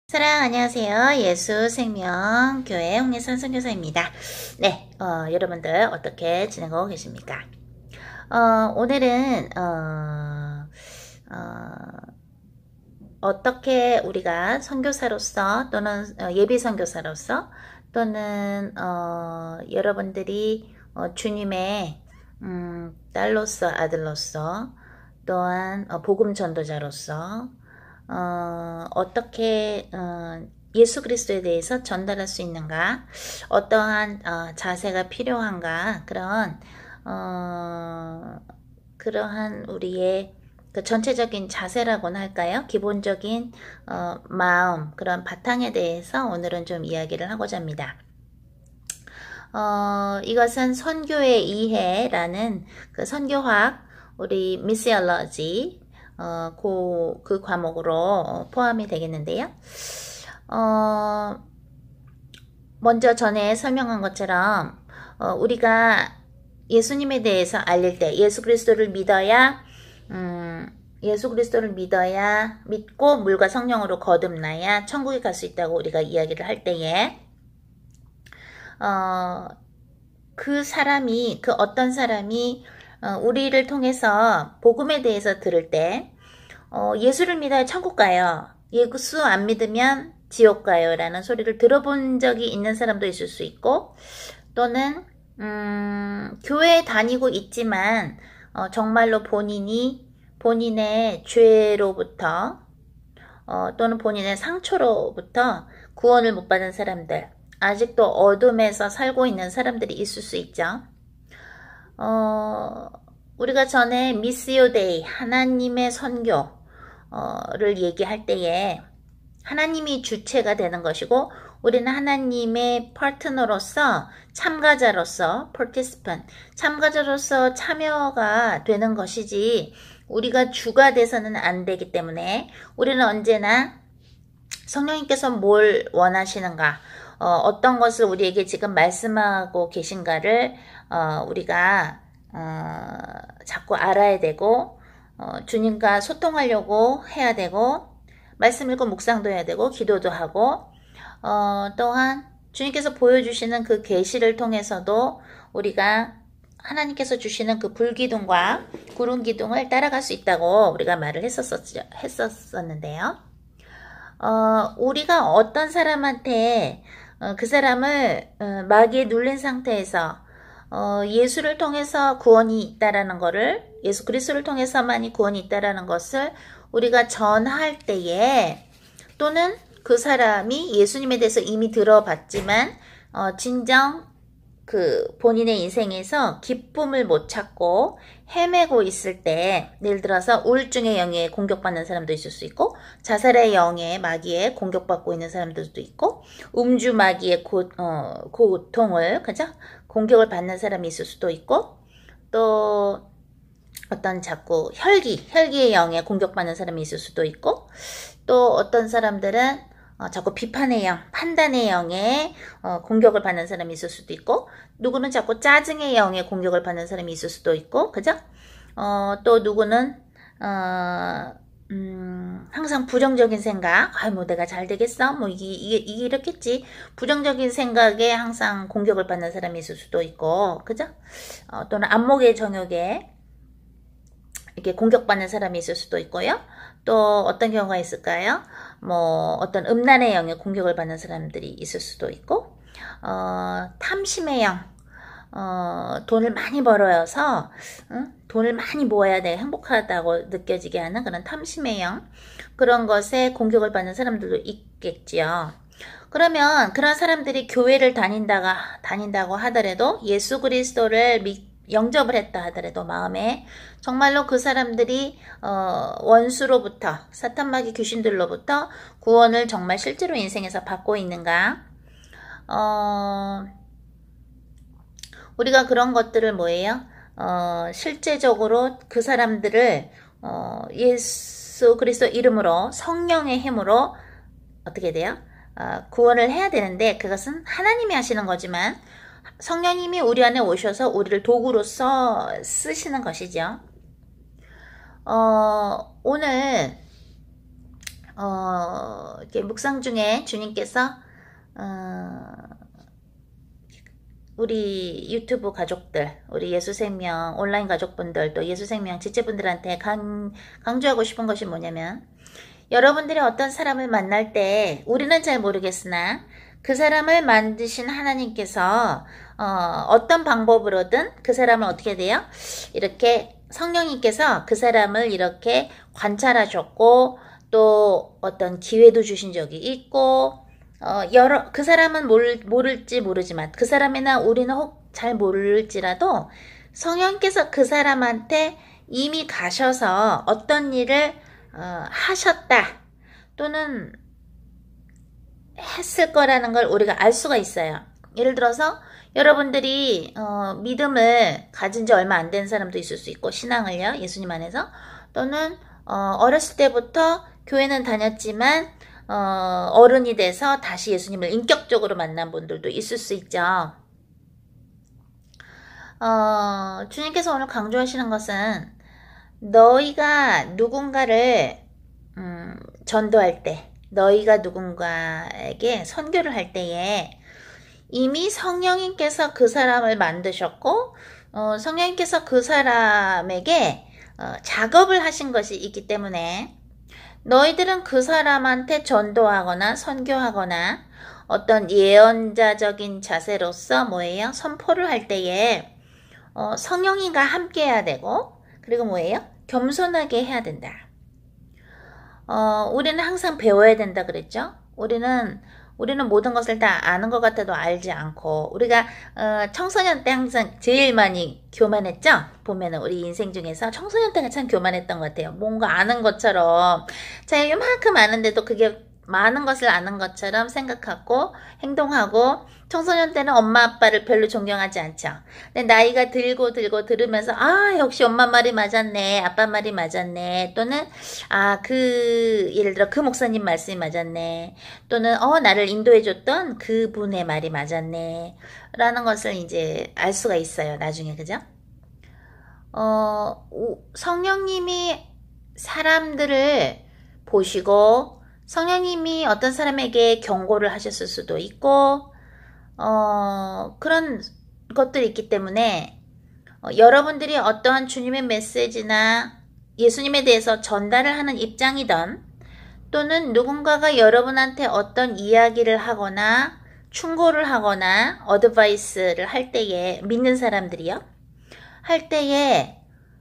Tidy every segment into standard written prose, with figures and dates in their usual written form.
사랑 안녕하세요. 예수생명교회 홍예선 선교사입니다. 네, 여러분들 어떻게 지내고 계십니까? 오늘은 어떻게 우리가 선교사로서 또는 예비 선교사로서 또는 여러분들이 주님의 딸로서 아들로서 또한 복음 전도자로서 어떻게 예수 그리스도에 대해서 전달할 수 있는가, 어떠한 자세가 필요한가, 그러한 우리의 그 전체적인 자세라고나 할까요? 기본적인 마음, 그런 바탕에 대해서 오늘은 좀 이야기를 하고자 합니다. 이것은 선교의 이해라는 그 선교학, 우리 미시올로지 그 과목으로 포함이 되겠는데요. 먼저 전에 설명한 것처럼 우리가 예수님에 대해서 알릴 때 예수 그리스도를 믿어야 믿고 물과 성령으로 거듭나야 천국에 갈 수 있다고 우리가 이야기를 할 때에 그 어떤 사람이 우리를 통해서 복음에 대해서 들을 때 예수를 믿어야 천국 가요. 예수 안 믿으면 지옥 가요. 라는 소리를 들어본 적이 있는 사람도 있을 수 있고, 또는 교회에 다니고 있지만 정말로 본인의 죄로부터 또는 본인의 상처로부터 구원을 못 받은 사람들, 아직도 어둠에서 살고 있는 사람들이 있을 수 있죠. 우리가 전에 미시오 데이, 하나님의 선교를 얘기할 때에 하나님이 주체가 되는 것이고 우리는 하나님의 파트너로서 참가자로서 참여가 되는 것이지 우리가 주가 돼서는 안 되기 때문에 우리는 언제나 성령님께서 뭘 원하시는가, 어떤 것을 우리에게 지금 말씀하고 계신가를 우리가 자꾸 알아야 되고 주님과 소통하려고 해야 되고 말씀 읽고 묵상도 해야 되고 기도도 하고 또한 주님께서 보여주시는 그 계시를 통해서도 우리가 하나님께서 주시는 그 불기둥과 구름기둥을 따라갈 수 있다고 우리가 말을 했었는데요. 우리가 어떤 사람한테 그 사람을 마귀에 눌린 상태에서 예수를 통해서 구원이 있다라는 것을, 예수 그리스도를 통해서만이 구원이 있다라는 것을 우리가 전할 때에, 또는 그 사람이 예수님에 대해서 이미 들어봤지만 진정 그 본인의 인생에서 기쁨을 못 찾고 헤매고 있을 때, 예를 들어서 우울증의 영에 공격받는 사람도 있을 수 있고, 자살의 영에 마귀에 공격받고 있는 사람들도 있고, 음주 마귀의 고통을 공격을 받는 사람이 있을 수도 있고, 또 어떤 자꾸 혈기의 영에 공격받는 사람이 있을 수도 있고, 또 어떤 사람들은 자꾸 비판의 영, 판단의 영에 공격을 받는 사람이 있을 수도 있고, 누구는 자꾸 짜증의 영에 공격을 받는 사람이 있을 수도 있고, 그죠? 또 누구는 항상 부정적인 생각, 뭐 내가 잘 되겠어? 뭐 이게 이렇겠지. 부정적인 생각에 항상 공격을 받는 사람이 있을 수도 있고, 그죠? 또는 안목의 정욕에 이렇게 공격받는 사람이 있을 수도 있고요. 또 어떤 경우가 있을까요? 뭐 어떤 음란의 영에 공격을 받는 사람들이 있을 수도 있고, 탐심의 영, 돈을 많이 벌어서 돈을 많이 모아야 내가 행복하다고 느껴지게 하는 그런 탐심의 영, 그런 것에 공격을 받는 사람들도 있겠지요. 그러면 그런 사람들이 교회를 다닌다고 하더라도, 예수 그리스도를 영접을 했다 하더라도 마음에 정말로 그 사람들이 원수로부터, 사탄 마귀 귀신들로부터 구원을 정말 실제로 인생에서 받고 있는가, 우리가 그런 것들을 뭐예요? 실제적으로 그 사람들을 예수 그리스도 이름으로, 성령의 힘으로 어떻게 돼요? 구원을 해야 되는데, 그것은 하나님이 하시는 거지만 성령님이 우리 안에 오셔서 우리를 도구로서 쓰시는 것이죠. 오늘 이렇게 묵상 중에 주님께서 우리 유튜브 가족들, 우리 예수생명 온라인 가족분들, 또 예수생명 지체분들한테 강조하고 싶은 것이 뭐냐면, 여러분들이 어떤 사람을 만날 때 우리는 잘 모르겠으나 그 사람을 만드신 하나님께서 어떤 방법으로든 그 사람을 어떻게 돼요? 이렇게 성령님께서 그 사람을 이렇게 관찰하셨고, 또 어떤 기회도 주신 적이 있고, 그 사람은 모를지 모르지만, 그 사람이나 우리는 혹 잘 모를지라도 성령께서 그 사람한테 이미 가셔서 어떤 일을 하셨다, 또는 했을 거라는 걸 우리가 알 수가 있어요. 예를 들어서 여러분들이 믿음을 가진 지 얼마 안 된 사람도 있을 수 있고, 신앙을요, 예수님 안에서, 또는 어렸을 때부터 교회는 다녔지만 어른이 돼서 다시 예수님을 인격적으로 만난 분들도 있을 수 있죠. 주님께서 오늘 강조하시는 것은, 너희가 누군가를 전도할 때, 너희가 누군가에게 선교를 할 때에 이미 성령님께서 그 사람을 만드셨고, 성령님께서 그 사람에게 작업을 하신 것이 있기 때문에, 너희들은 그 사람한테 전도하거나 선교하거나 어떤 예언자적인 자세로서 뭐예요? 선포를 할 때에 성령님과 함께 해야 되고, 그리고 뭐예요? 겸손하게 해야 된다. 우리는 항상 배워야 된다 그랬죠? 우리는 모든 것을 다 아는 것 같아도 알지 않고, 우리가 청소년 때 항상 제일 많이 교만했죠? 보면은 우리 인생 중에서 청소년 때가 참 교만했던 것 같아요. 뭔가 아는 것처럼, 자, 요만큼 아는데도 그게 많은 것을 아는 것처럼 생각하고 행동하고, 청소년 때는 엄마 아빠를 별로 존경하지 않죠. 근데 나이가 들고 들으면서, 역시 엄마 말이 맞았네, 아빠 말이 맞았네, 또는 예를 들어 그 목사님 말씀이 맞았네, 또는 나를 인도해줬던 그분의 말이 맞았네 라는 것을 이제 알 수가 있어요, 나중에. 그죠? 성령님이 사람들을 보시고, 성령님이 어떤 사람에게 경고를 하셨을 수도 있고, 그런 것들이 있기 때문에, 여러분들이 어떠한 주님의 메시지나 예수님에 대해서 전달을 하는 입장이든, 또는 누군가가 여러분한테 어떤 이야기를 하거나 충고를 하거나 어드바이스를 할 때에, 믿는 사람들이요, 할 때에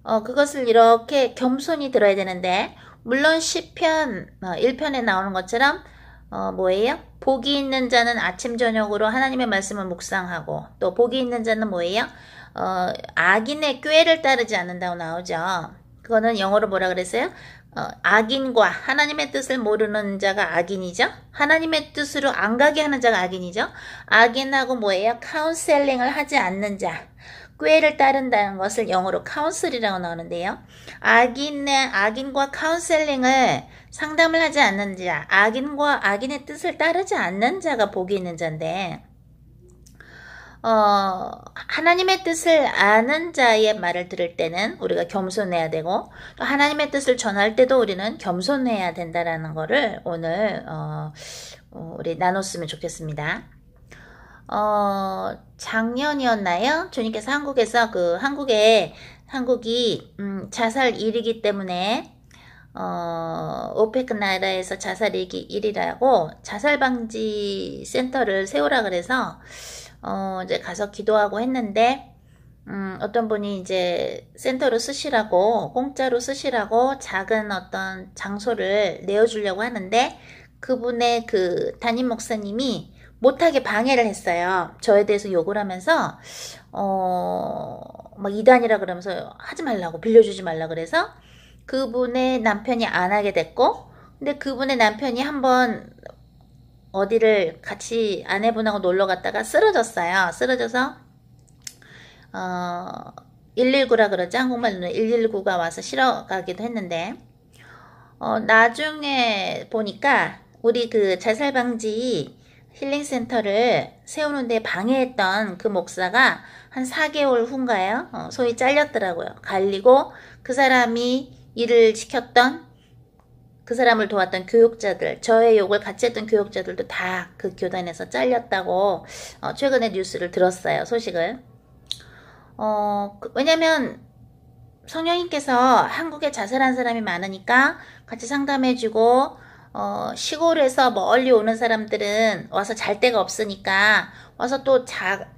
그것을 이렇게 겸손히 들어야 되는데, 물론 시편 1편에 나오는 것처럼 뭐예요? 복이 있는 자는 아침 저녁으로 하나님의 말씀을 묵상하고, 또 복이 있는 자는 뭐예요? 악인의 꾀를 따르지 않는다고 나오죠. 그거는 영어로 뭐라 그랬어요? 악인과 하나님의 뜻을 모르는 자가 악인이죠. 하나님의 뜻으로 안 가게 하는 자가 악인이죠. 악인하고 뭐예요? 카운셀링을 하지 않는 자, 꾀를 따른다는 것을 영어로 카운슬이라고 나오는데요. 악인과 카운셀링을 상담을 하지 않는 자, 악인의 뜻을 따르지 않는 자가 복이 있는 자인데, 하나님의 뜻을 아는 자의 말을 들을 때는 우리가 겸손해야 되고, 또 하나님의 뜻을 전할 때도 우리는 겸손해야 된다라는 거를 오늘 우리 나눴으면 좋겠습니다. 작년이었나요? 주님께서 한국에서 한국이 자살 1위기 때문에 오페크 나라에서 자살 1위라고 자살 방지 센터를 세우라 그래서 이제 가서 기도하고 했는데, 어떤 분이 이제 센터로 쓰시라고, 공짜로 쓰시라고 작은 어떤 장소를 내어주려고 하는데, 그분의 그 담임 목사님이 못하게 방해를 했어요. 저에 대해서 욕을 하면서 막 이단이라 그러면서 하지 말라고, 빌려주지 말라 그래서 그분의 남편이 안 하게 됐고, 근데 그분의 남편이 한번 어디를 같이 아내분하고 놀러 갔다가 쓰러졌어요. 쓰러져서 119라 그러죠. 한국말로는 119가 와서 실어가기도 했는데, 나중에 보니까 우리 그 자살방지 힐링센터를 세우는데 방해했던 그 목사가 한 4개월 후인가요? 소위 잘렸더라고요. 갈리고 그 사람이 일을 시켰던 그 사람을 도왔던 교육자들, 저의 욕을 같이 했던 교육자들도 다 그 교단에서 잘렸다고 최근에 뉴스를 들었어요. 소식을. 왜냐면 성령님께서 한국에 자살한 사람이 많으니까 같이 상담해주고 시골에서 멀리 오는 사람들은 와서 잘 데가 없으니까 와서 또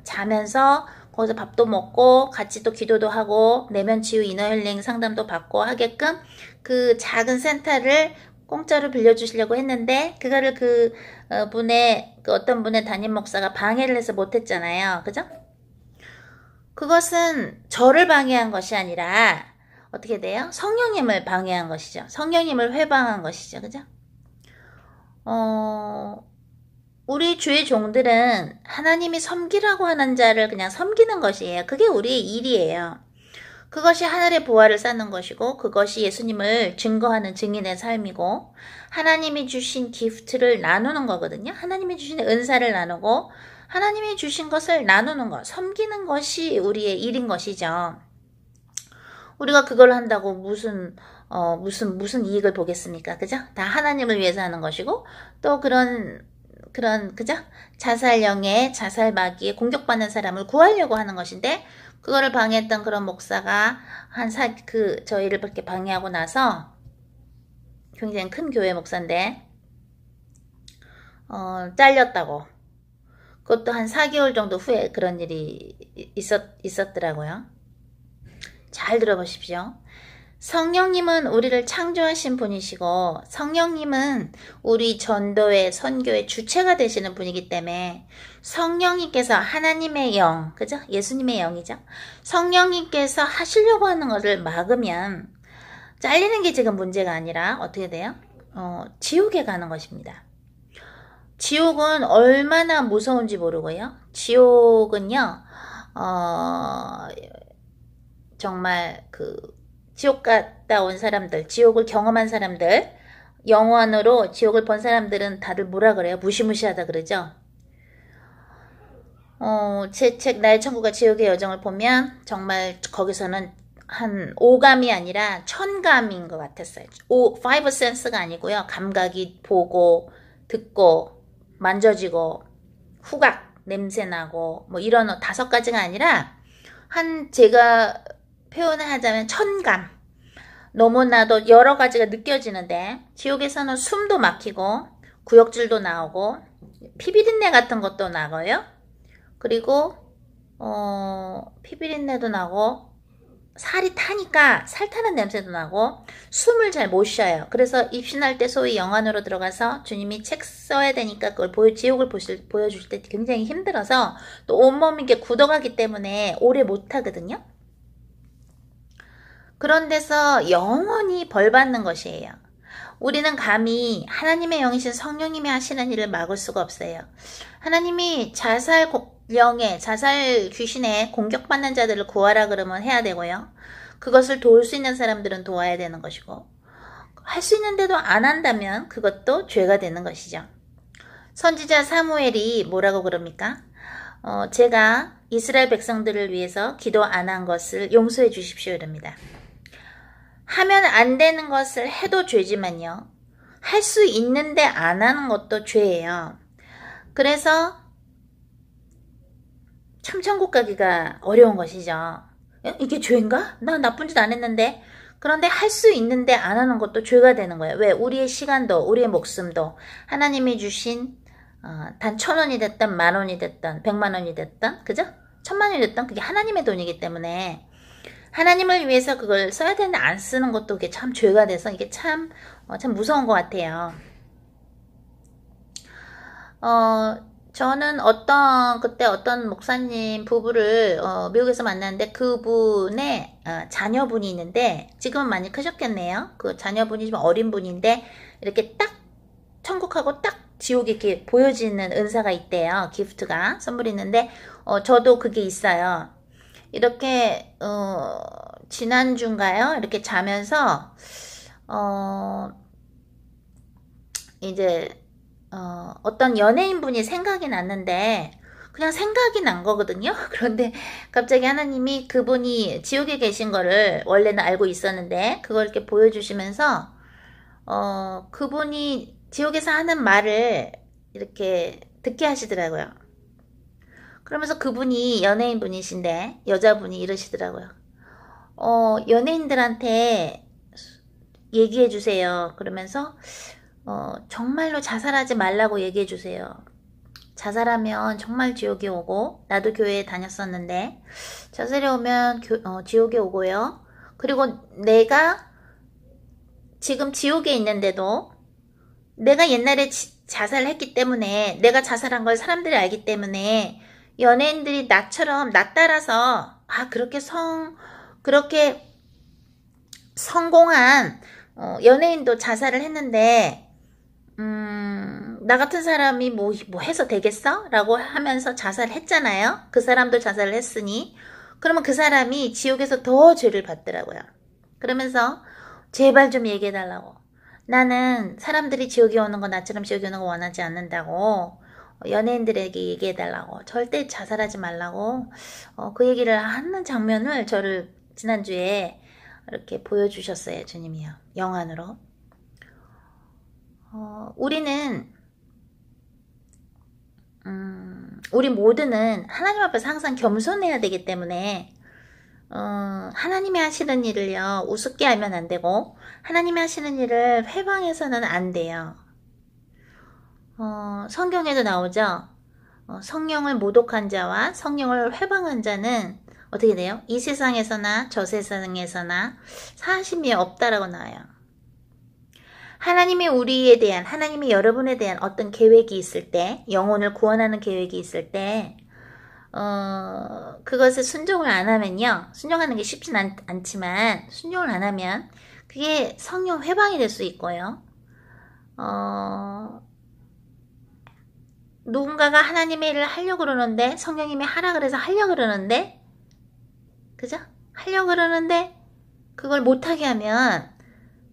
자면서 거기서 밥도 먹고 같이 또 기도도 하고 내면 치유 인어힐링 상담도 받고 하게끔 그 작은 센터를 공짜로 빌려주시려고 했는데 그거를 어떤 분의 담임 목사가 방해를 해서 못했잖아요. 그죠? 그것은 저를 방해한 것이 아니라 어떻게 돼요? 성령님을 방해한 것이죠. 성령님을 회방한 것이죠. 그죠? 우리 주의 종들은 하나님이 섬기라고 하는 자를 그냥 섬기는 것이에요. 그게 우리의 일이에요. 그것이 하늘의 보화를 쌓는 것이고 그것이 예수님을 증거하는 증인의 삶이고 하나님이 주신 기프트를 나누는 거거든요. 하나님이 주신 은사를 나누고 하나님이 주신 것을 나누는 것, 섬기는 것이 우리의 일인 것이죠. 우리가 그걸 한다고 무슨 이익을 보겠습니까? 그죠? 다 하나님을 위해서 하는 것이고, 또 그죠? 자살령에, 자살마귀에 공격받는 사람을 구하려고 하는 것인데, 그거를 방해했던 그런 목사가 저희를 그렇게 방해하고 나서, 굉장히 큰 교회 목사인데, 잘렸다고. 그것도 한 4개월 정도 후에 그런 일이 있었더라고요. 잘 들어보십시오. 성령님은 우리를 창조하신 분이시고 성령님은 우리 전도의 선교의 주체가 되시는 분이기 때문에 성령님께서 하나님의 영, 그죠? 예수님의 영이죠. 성령님께서 하시려고 하는 것을 막으면 잘리는 게 지금 문제가 아니라 어떻게 돼요? 지옥에 가는 것입니다. 지옥은 얼마나 무서운지 모르고요. 지옥은요, 정말 지옥 갔다 온 사람들, 지옥을 경험한 사람들, 영원으로 지옥을 본 사람들은 다들 뭐라 그래요? 무시무시하다 그러죠? 제 책 나의 천국과 지옥의 여정을 보면 정말 거기서는 한 5감이 아니라 1000감인 것 같았어요. 5 sense가 아니고요. 감각이 보고, 듣고, 만져지고 후각 냄새나고 뭐 이런 5가지가 아니라 제가 표현을 하자면 1000감 너무나도 여러 가지가 느껴지는데 지옥에서는 숨도 막히고 구역질도 나오고 피비린내 같은 것도 나고요. 그리고 피비린내도 나고 살이 타니까 살 타는 냄새도 나고 숨을 잘 못 쉬어요. 그래서 입신할 때 소위 영안으로 들어가서 주님이 책 써야 되니까 그걸 지옥을 보여주실 때 굉장히 힘들어서 또 온몸이 이게 굳어가기 때문에 오래 못 하거든요. 그런 데서 영원히 벌 받는 것이에요. 우리는 감히 하나님의 영이신 성령님이 하시는 일을 막을 수가 없어요. 하나님이 자살 귀신에 공격받는 자들을 구하라 그러면 해야 되고요. 그것을 도울 수 있는 사람들은 도와야 되는 것이고 할 수 있는데도 안 한다면 그것도 죄가 되는 것이죠. 선지자 사무엘이 뭐라고 그럽니까? 제가 이스라엘 백성들을 위해서 기도 안 한 것을 용서해 주십시오 이럽니다. 하면 안 되는 것을 해도 죄지만요. 할 수 있는데 안 하는 것도 죄예요. 그래서 참 천국 가기가 어려운 것이죠. 이게 죄인가? 나 나쁜 짓 안 했는데. 그런데 할 수 있는데 안 하는 것도 죄가 되는 거예요. 왜? 우리의 시간도 우리의 목숨도 하나님이 주신 단 1000원이 됐든 10,000원이 됐든 100만원이 됐든 그죠? 1000만원이 됐든 그게 하나님의 돈이기 때문에 하나님을 위해서 그걸 써야 되는데 안 쓰는 것도 이게 참 죄가 돼서 이게 참 무서운 것 같아요. 저는 그때 어떤 목사님 부부를 미국에서 만났는데 그분의 자녀분이 있는데 지금은 많이 크셨겠네요. 그 자녀분이 좀 어린 분인데 이렇게 딱 천국하고 딱 지옥이 이렇게 보여지는 은사가 있대요. 기프트가 선물이 있는데 저도 그게 있어요. 이렇게 지난주인가요? 이렇게 자면서 이제 어떤 연예인분이 생각이 났는데 그냥 생각이 난 거거든요. 그런데 갑자기 하나님이 그분이 지옥에 계신 거를 원래는 알고 있었는데 그걸 이렇게 보여주시면서 그분이 지옥에서 하는 말을 이렇게 듣게 하시더라고요. 그러면서 그분이 연예인분이신데 여자분이 이러시더라고요. 연예인들한테 얘기해 주세요. 그러면서 정말로 자살하지 말라고 얘기해 주세요. 자살하면 정말 지옥에 오고, 나도 교회에 다녔었는데 자살이 오면 지옥에 오고요. 그리고 내가 지금 지옥에 있는데도 내가 옛날에 자살을 했기 때문에, 내가 자살한 걸 사람들이 알기 때문에 연예인들이 나처럼 나 따라서 그렇게 성공한 연예인도 자살을 했는데 나 같은 사람이 뭐 해서 되겠어? 라고 하면서 자살을 했잖아요. 그 사람도 자살을 했으니 그러면 그 사람이 지옥에서 더 죄를 받더라고요. 그러면서 제발 좀 얘기해달라고. 나는 사람들이 지옥에 오는 거, 나처럼 지옥에 오는 거 원하지 않는다고. 연예인들에게 얘기해달라고. 절대 자살하지 말라고. 그 얘기를 하는 장면을 저를 지난주에 이렇게 보여주셨어요. 주님이요. 영안으로. 우리 모두는 하나님 앞에서 항상 겸손해야 되기 때문에 하나님이 하시는 일을요 우습게 하면 안 되고, 하나님이 하시는 일을 회방해서는 안 돼요. 성경에도 나오죠. 성령을 모독한 자와 성령을 회방한 자는 어떻게 돼요? 이 세상에서나 저 세상에서나 사심이 없다라고 나와요. 하나님이 우리에 대한, 하나님이 여러분에 대한 어떤 계획이 있을 때, 영혼을 구원하는 계획이 있을 때 그것을 순종을 안 하면요, 순종하는 게 쉽진 않지만 순종을 안 하면 그게 성령 회방이 될 수 있고요. 누군가가 하나님의 일을 하려고 그러는데, 성령님이 하라 그래서 하려고 그러는데, 그죠? 하려고 그러는데 그걸 못하게 하면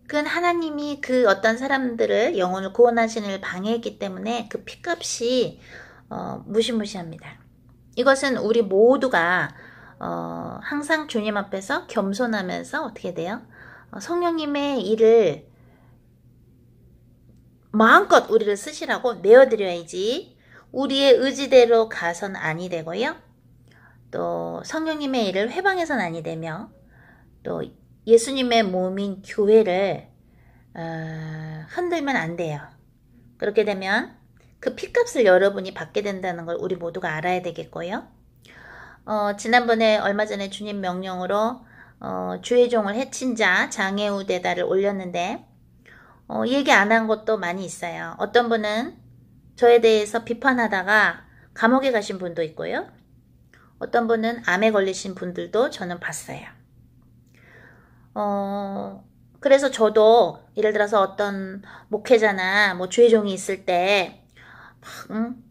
그건 하나님이 그 어떤 사람들을, 영혼을 구원하시는 일을 방해했기 때문에 그 피값이 무시무시합니다. 이것은 우리 모두가 항상 주님 앞에서 겸손하면서 어떻게 돼요? 성령님의 일을 마음껏 우리를 쓰시라고 내어드려야지, 우리의 의지대로 가선 아니 되고요. 또 성령님의 일을 회방해선 아니 되며, 또 예수님의 몸인 교회를 흔들면 안 돼요. 그렇게 되면 그 피값을 여러분이 받게 된다는 걸 우리 모두가 알아야 되겠고요. 지난번에 얼마 전에 주님 명령으로 주의 종을 해친 자 장애우 대다를 올렸는데 얘기 안 한 것도 많이 있어요. 어떤 분은 저에 대해서 비판하다가 감옥에 가신 분도 있고요. 어떤 분은 암에 걸리신 분들도 저는 봤어요. 그래서 저도 예를 들어서 어떤 목회자나 뭐 주의 종이 있을 때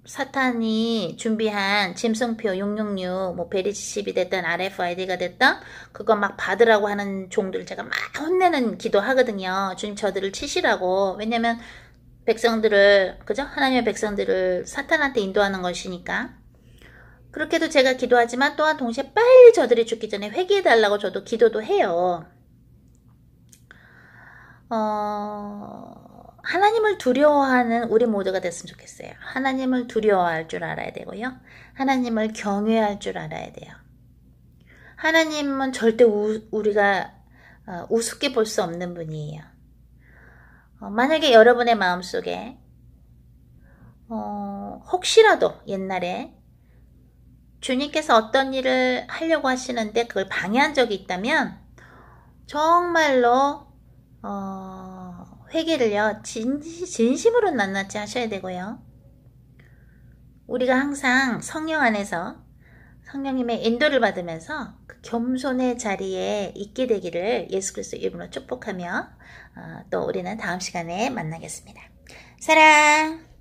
사탄이 준비한 짐승표 666, 뭐 베리칩이 됐든 RFID가 됐든 그거 막 받으라고 하는 종들을 제가 막 혼내는 기도 하거든요. 주님 저들을 치시라고. 왜냐면 백성들을, 그죠? 하나님의 백성들을 사탄한테 인도하는 것이니까. 그렇게도 제가 기도하지만 또한 동시에 빨리 저들이 죽기 전에 회개해달라고 저도 기도도 해요. 하나님을 두려워하는 우리 모두가 됐으면 좋겠어요. 하나님을 두려워할 줄 알아야 되고요. 하나님을 경외할 줄 알아야 돼요. 하나님은 절대 우리가 우습게 볼 수 없는 분이에요. 만약에 여러분의 마음속에 혹시라도 옛날에 주님께서 어떤 일을 하려고 하시는데 그걸 방해한 적이 있다면 정말로 회개를요 진심으로 낱낱이 하셔야 되고요. 우리가 항상 성령 안에서 성령님의 인도를 받으면서 그 겸손의 자리에 있게 되기를 예수 그리스도 이름으로 축복하며 또 우리는 다음 시간에 만나겠습니다. 사랑.